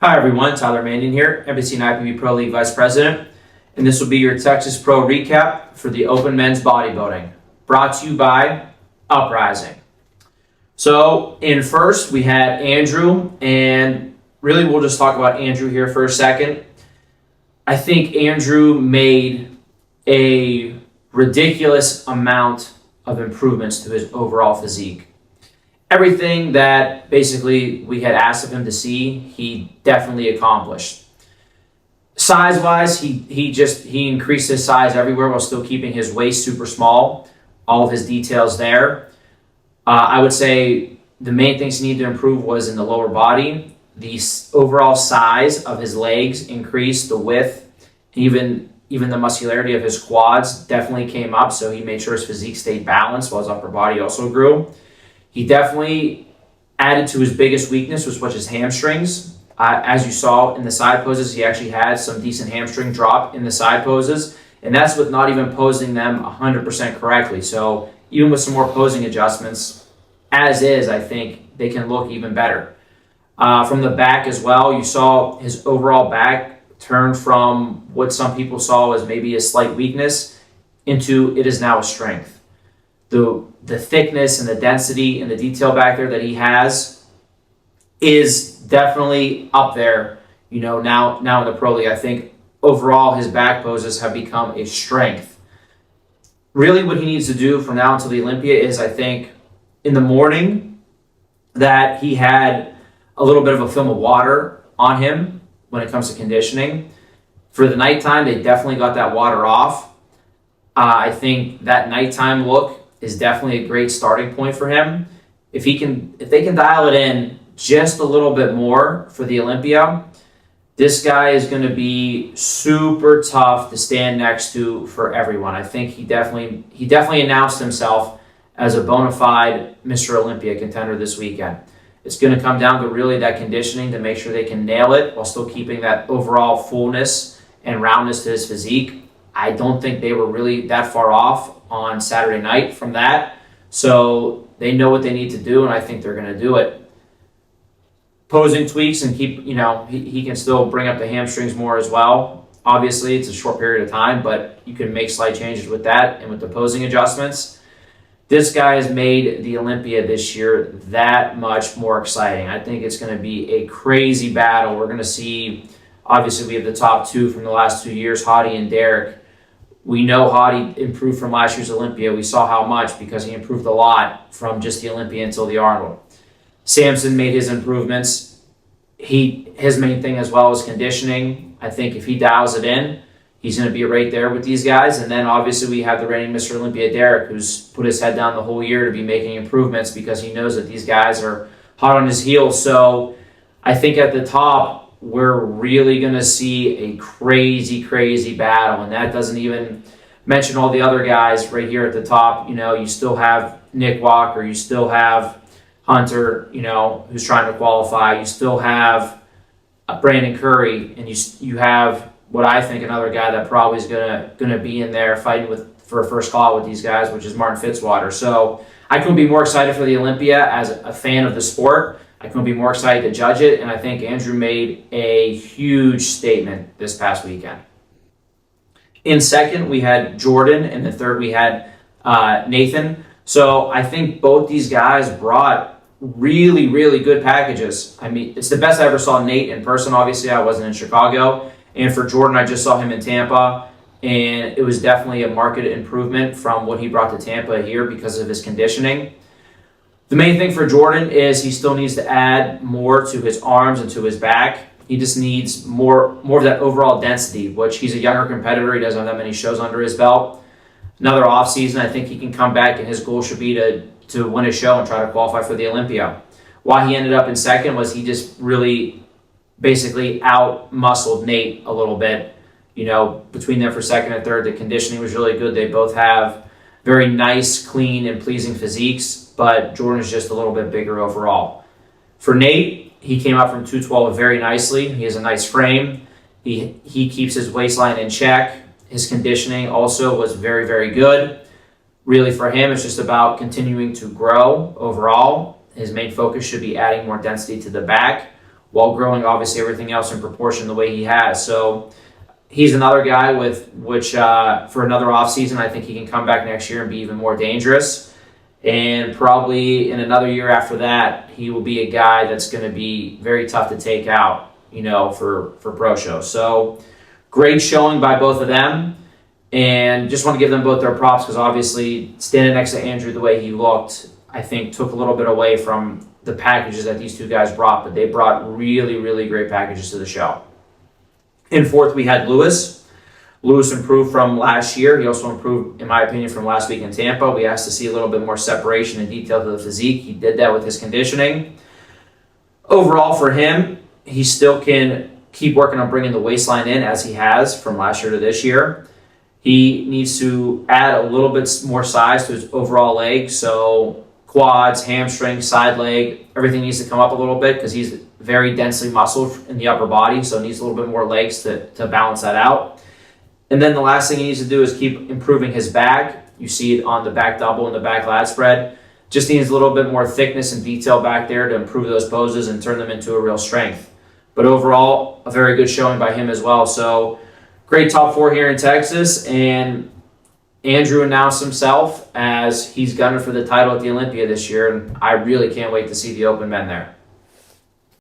Hi everyone, Tyler Manion here, NBC and IFBB Pro League Vice President, and this will be your Texas Pro recap for the Open Men's Bodybuilding, brought to you by Uprising. So in first we had Andrew, and really we'll just talk about Andrew here for a second. I think Andrew made a ridiculous amount of improvements to his overall physique. Everything that basically we had asked of him to see, he definitely accomplished. Size-wise, he increased his size everywhere while still keeping his waist super small. All of his details there. I would say the main things he needed to improve was in the lower body. The overall size of his legs increased, the width, even the muscularity of his quads definitely came up, so he made sure his physique stayed balanced while his upper body also grew. He definitely added to his biggest weakness, which was his hamstrings. As you saw in the side poses, he actually had some decent hamstring drop in the side poses, and that's with not even posing them 100% correctly. So even with some more posing adjustments, as is, I think they can look even better. From the back as well, you saw his overall back turn from what some people saw as maybe a slight weakness into it is now a strength. The thickness and the density and the detail back there that he has is definitely up there, now in the Pro League. I think overall his back poses have become a strength. Really what he needs to do from now until the Olympia is, I think, in the morning that he had a little bit of a film of water on him when it comes to conditioning. For the nighttime, they definitely got that water off. I think that nighttime look is definitely a great starting point for him. If they can dial it in just a little bit more for the Olympia, this guy is going to be super tough to stand next to for everyone. I think he definitely announced himself as a bona fide Mr. Olympia contender this weekend. It's going to come down to really that conditioning to make sure they can nail it while still keeping that overall fullness and roundness to his physique. I don't think they were really that far off on Saturday night from that. So they know what they need to do, and I think they're going to do it. Posing tweaks and keep, he can still bring up the hamstrings more as well. Obviously, it's a short period of time, but you can make slight changes with that and with the posing adjustments. This guy has made the Olympia this year that much more exciting. I think it's going to be a crazy battle. We're going to see, obviously, we have the top two from the last 2 years, Hadi and Derek. We know Hadi improved from last year's Olympia. We saw how much because he improved a lot from just the Olympia until the Arnold. Samson made his improvements. His main thing as well is conditioning. I think if he dials it in, he's going to be right there with these guys. And then obviously we have the reigning Mr. Olympia, Derek, who's put his head down the whole year to be making improvements because he knows that these guys are hot on his heels. So I think at the top, we're really going to see a crazy, crazy battle. And that doesn't even mention all the other guys right here at the top. You still have Nick Walker. You still have Hunter, who's trying to qualify. You still have Brandon Curry. And you have what I think another guy that probably is going to be in there fighting for a first call with these guys, which is Martin Fitzwater. So I couldn't be more excited for the Olympia as a fan of the sport. I couldn't be more excited to judge it, and I think Andrew made a huge statement this past weekend. In second, we had Jordan, and in third, we had Nathan. So I think both these guys brought really, really good packages. I mean, it's the best I ever saw Nate in person. Obviously, I wasn't in Chicago. And for Jordan, I just saw him in Tampa, and it was definitely a marked improvement from what he brought to Tampa here because of his conditioning. The main thing for Jordan is he still needs to add more to his arms and to his back. He just needs more of that overall density, which he's a younger competitor. He doesn't have that many shows under his belt. Another offseason, I think he can come back, and his goal should be to win a show and try to qualify for the Olympia. Why he ended up in second was he just really basically out-muscled Nate a little bit. Between them for second and third, the conditioning was really good. They both have very nice, clean, and pleasing physiques, but Jordan is just a little bit bigger overall. For Nate, he came out from 212 very nicely. He has a nice frame. He keeps his waistline in check. His conditioning also was very, very good. Really for him, it's just about continuing to grow overall. His main focus should be adding more density to the back while growing obviously everything else in proportion the way he has. So he's another guy with which for another offseason, I think he can come back next year and be even more dangerous. And probably in another year after that, he will be a guy that's going to be very tough to take out, you know, for pro shows. So great showing by both of them. And just want to give them both their props because obviously standing next to Andrew the way he looked, I think took a little bit away from the packages that these two guys brought, but they brought really, really great packages to the show. In fourth, we had Lewis. Lewis improved from last year. He also improved, in my opinion, from last week in Tampa. We asked to see a little bit more separation and detail to the physique. He did that with his conditioning. Overall, for him, he still can keep working on bringing the waistline in as he has from last year to this year. He needs to add a little bit more size to his overall leg. So quads, hamstring, side leg, everything needs to come up a little bit because he's very densely muscled in the upper body. So it needs a little bit more legs to balance that out. And then the last thing he needs to do is keep improving his back. You see it on the back double and the back lat spread. Just needs a little bit more thickness and detail back there to improve those poses and turn them into a real strength. But overall, a very good showing by him as well. So great top four here in Texas. And Andrew announced himself as he's gunning for the title at the Olympia this year. And I really can't wait to see the open men there.